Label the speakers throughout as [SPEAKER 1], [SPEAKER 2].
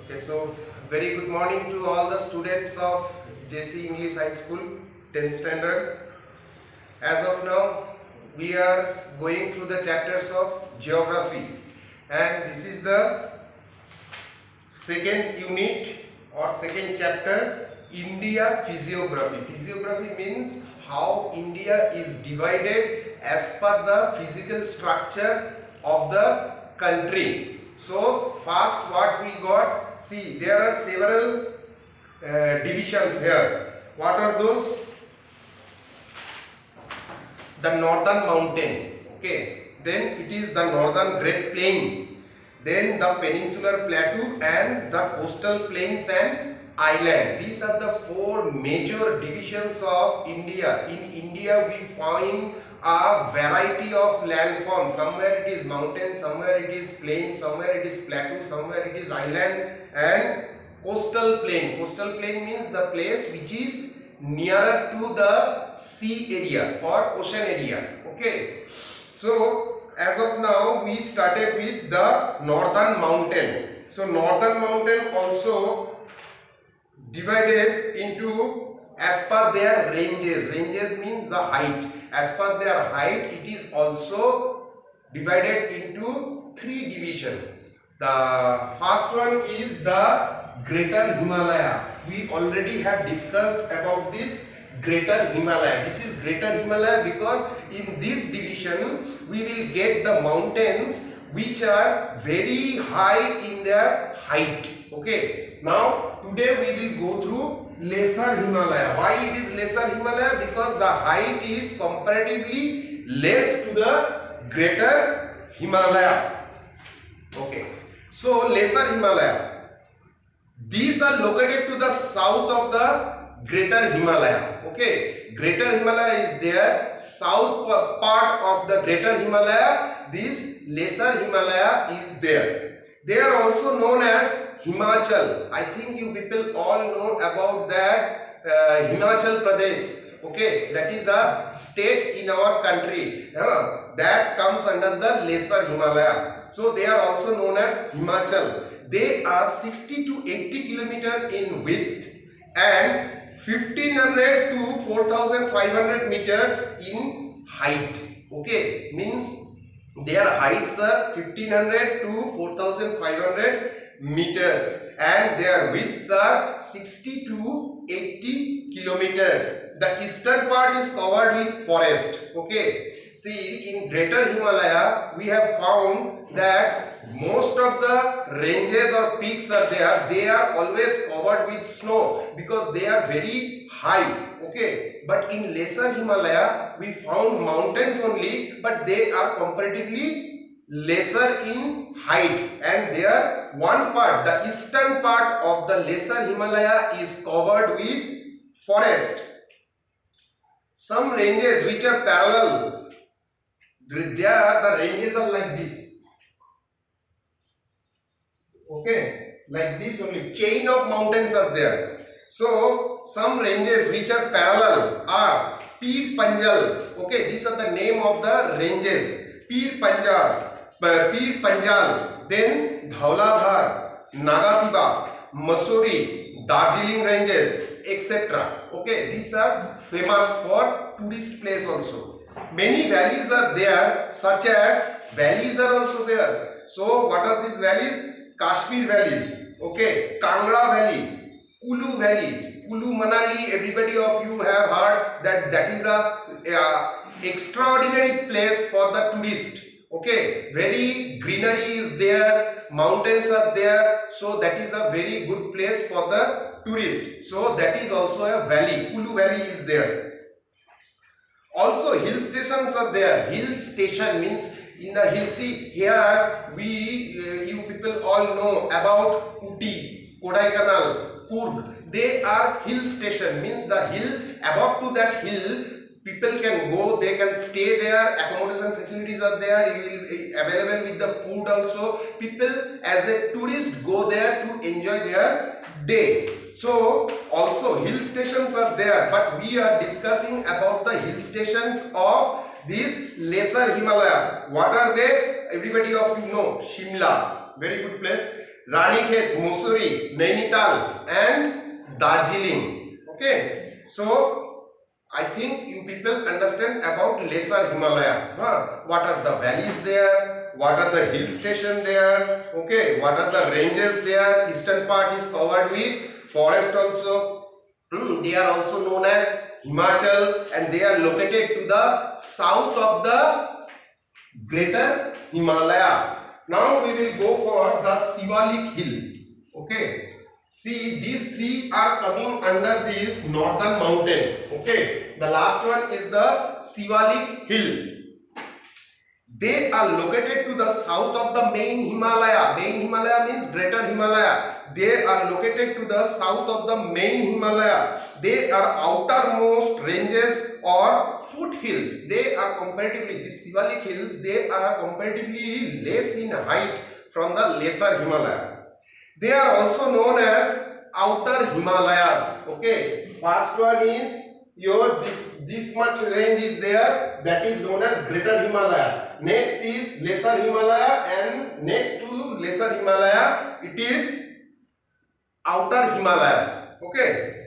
[SPEAKER 1] Okay, so very good morning to all the students of JC English High School 10th standard. As of now, we are going through the chapters of geography, and this is the second unit or second chapter, India Physiography. Physiography means how India is divided as per the physical structure of the country. So first what we got, see there are several divisions here. What are those? The northern mountain, okay, then it is the northern Great Plain, then the peninsular plateau and the coastal plains and island. These are the four major divisions of India. In India we find a variety of landforms. Somewhere it is mountain, somewhere it is plain, somewhere it is plateau, somewhere it is island and coastal plain. Coastal plain means the place which is nearer to the sea area or ocean area. Okay, so as of now we started with the northern mountain. So northern mountain also divided into as per their ranges. Ranges means the height. As per their height, it is also divided into three divisions. The first one is the Greater Himalaya. We already have discussed about this Greater Himalaya. This is Greater Himalaya because in this division we will get the mountains which are very high in their height. Okay. Now today we will go through Lesser Himalaya. Why it is Lesser Himalaya? Because the height is comparatively less to the Greater Himalaya. Okay. So Lesser Himalaya. These are located to the south of the Greater Himalaya. Okay, Greater Himalaya is there. South part of the Greater Himalaya, this Lesser Himalaya is there. They are also known as Himachal. I think you people all know about that Himachal Pradesh. Okay, that is a state in our country that comes under the Lesser Himalaya. So they are also known as Himachal. They are 60 to 80 kilometers in width and 1500 to 4500 meters in height. Okay, means their heights are 1500 to 4500 meters and their widths are 60 to 80 kilometers. The eastern part is covered with forest. Okay, see in Greater Himalaya we have found that most of the ranges or peaks are there, they are always covered with snow because they are very high. Okay, but in Lesser Himalaya we found mountains only, but they are comparatively lesser in height and their one part, the eastern part of the Lesser Himalaya is covered with forest. Some ranges which are parallel, there the ranges are like this. Okay, like this only, chain of mountains are there. So some ranges which are parallel are Peer Panjal. Okay, these are the name of the ranges. Peer Panjal, then Dhauladhar, Nagatiba, Mussoorie, Darjeeling ranges, etc. Okay, these are famous for tourist place also. Many valleys are there, such as valleys are also there. So what are these valleys? Kashmir valleys, okay, Kangra Valley, Kulu Valley, Kulu Manali. Everybody of you have heard that that is a extraordinary place for the tourist. Okay, very greenery is there, mountains are there, so that is a very good place for the tourist. So that is also a valley. Kulu Valley is there. Also hill stations are there. Hill station means in the hill. See here you people all know about Uti, Kodaikanal, Coorg. They are hill station, means the hill, above to that hill people can go, they can stay there, accommodation facilities are there, you will be available with the food also. People as a tourist go there to enjoy their day. So also hill stations are there, but we are discussing about the hill stations of this Lesser Himalaya. What are they? Everybody of you know Shimla, very good place. Ranikhet, Mussoorie, Nainital and Darjeeling. Okay, so I think you people understand about lesser Himalaya. What are the valleys there? What are the hill station there? Okay, what are the ranges there? Eastern part is covered with forest also. They are also known as Himachal and they are located to the south of the Greater Himalaya. Now we will go for the Shivalik Hill. Okay. See, these three are coming under this northern mountain. Okay. The last one is the Shivalik Hill. They are located to the south of the main Himalaya. Main Himalaya means Greater Himalaya. They are located to the south of the main Himalaya. They are outermost ranges or foothills. They are comparatively, these Shivalik hills, they are comparatively less in height from the lesser Himalaya. They are also known as outer Himalayas. Okay, first one is your this much range is there, that is known as Greater Himalaya. Next is Lesser Himalaya and next to Lesser Himalaya it is Outer Himalayas. Okay,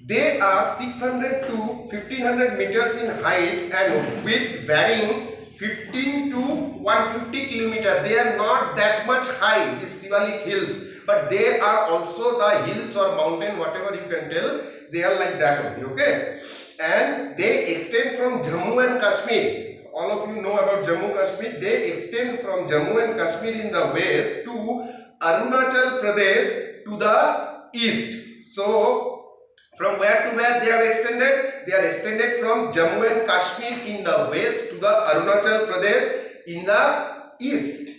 [SPEAKER 1] they are 600 to 1500 meters in height and width varying 15 to 150 kilometers. They are not that much high, these Shivalik hills, but they are also the hills or mountain, whatever you can tell, they are like that only. Okay, and they extend from Jammu and Kashmir. All of you know about Jammu Kashmir. They extend from Jammu and Kashmir in the west to Arunachal Pradesh to the east. So from where to where they are extended? They are extended from Jammu and Kashmir in the west to the Arunachal Pradesh in the east.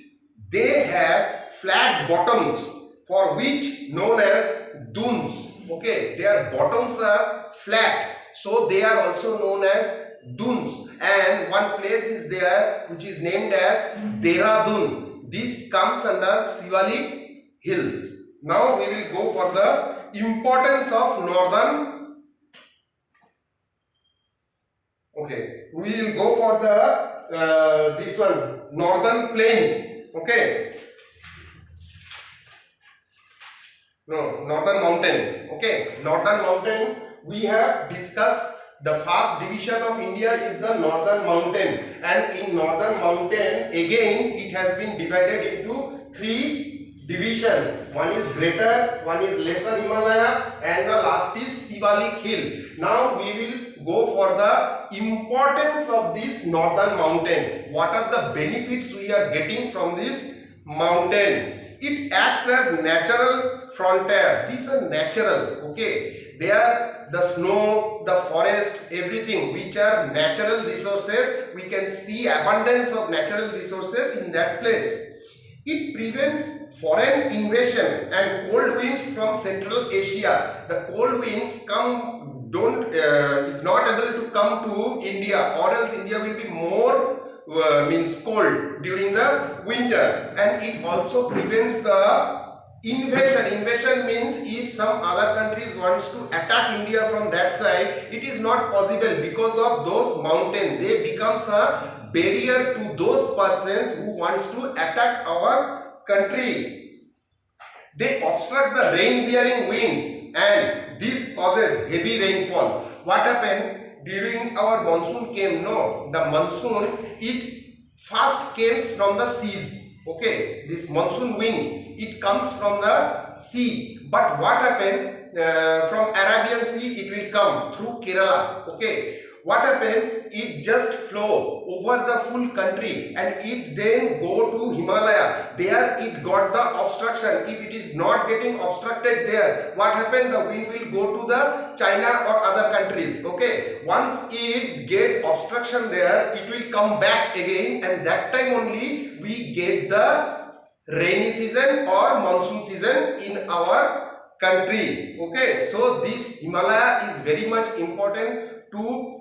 [SPEAKER 1] They have flat bottoms for which known as dunes. Okay, their bottoms are flat, so they are also known as dunes. And one place is there which is named as Dehradun. This comes under Shivalik hills. Now we will go for the importance of northern. Okay, we will go for the this one, northern plains. Okay, no, northern mountain. Okay, northern mountain. We have discussed the first division of India is the northern mountain, and in northern mountain again it has been divided into three division. One is Greater, one is Lesser Himalaya, and the last is Shivalik Hill. Now we will go for the importance of this northern mountain. What are the benefits we are getting from this mountain? It acts as natural frontiers. These are natural. Okay, they are the snow, the forest, everything which are natural resources. We can see abundance of natural resources in that place. It prevents foreign invasion and cold winds from Central Asia. The cold winds is not able to come to India, or else India will be more means cold during the winter. And it also prevents the invasion. Invasion means if some other countries wants to attack India from that side, it is not possible because of those mountains. They becomes a barrier to those persons who wants to attack our country. They obstruct the rain-bearing winds and this causes heavy rainfall. What happened during our monsoon came? No, the monsoon, it first came from the seas. Okay, this monsoon wind, it comes from the sea. But what happened from Arabian Sea, it will come through Kerala. Okay, what happened? It just flow over the full country and it then go to Himalaya. There it got the obstruction. If it is not getting obstructed there, what happened? The wind will go to the China or other countries. Okay, once it get obstruction there, it will come back again, and that time only we get the rainy season or monsoon season in our country. Okay, so this Himalaya is very much important to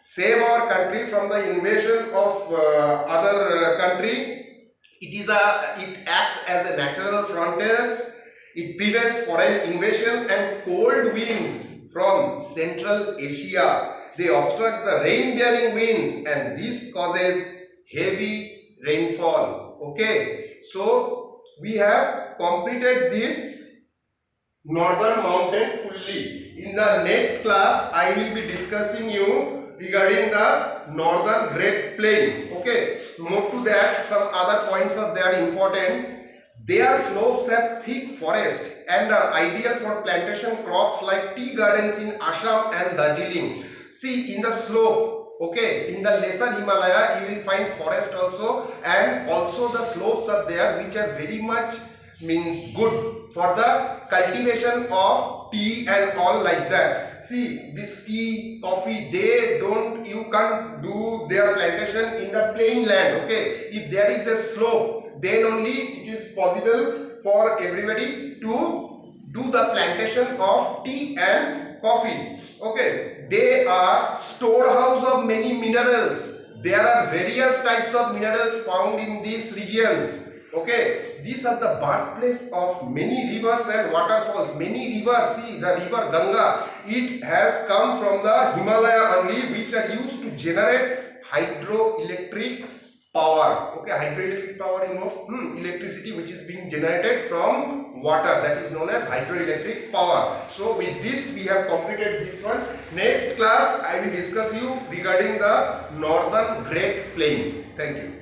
[SPEAKER 1] save our country from the invasion of other country. It acts as a natural frontiers. It prevents foreign invasion and cold winds from Central Asia. They obstruct the rain-bearing winds, and this causes heavy rainfall. Okay, so we have completed this northern mountain fully. In the next class, I will be discussing you regarding the northern Great Plain. Okay, more to that, some other points of their importance. Their slopes have thick forest and are ideal for plantation crops like tea gardens in Assam and Darjeeling. See, in the slope, okay, in the lesser Himalaya, you will find forest also, and also the slopes are there which are very much means good for the cultivation of tea and all like that. See, this tea, coffee, you can't do their plantation in the plain land. Okay, if there is a slope, then only it is possible for everybody to do the plantation of tea and coffee. Okay, they are storehouse of many minerals. There are various types of minerals found in these regions. Okay, these are the birthplace of many rivers and waterfalls. Many rivers, see the river Ganga, it has come from the Himalaya only, which are used to generate hydroelectric power. Okay, hydroelectric power, you know, electricity which is being generated from water, that is known as hydroelectric power. So with this we have completed this one. Next class I will discuss you regarding the northern Great Plain. Thank you.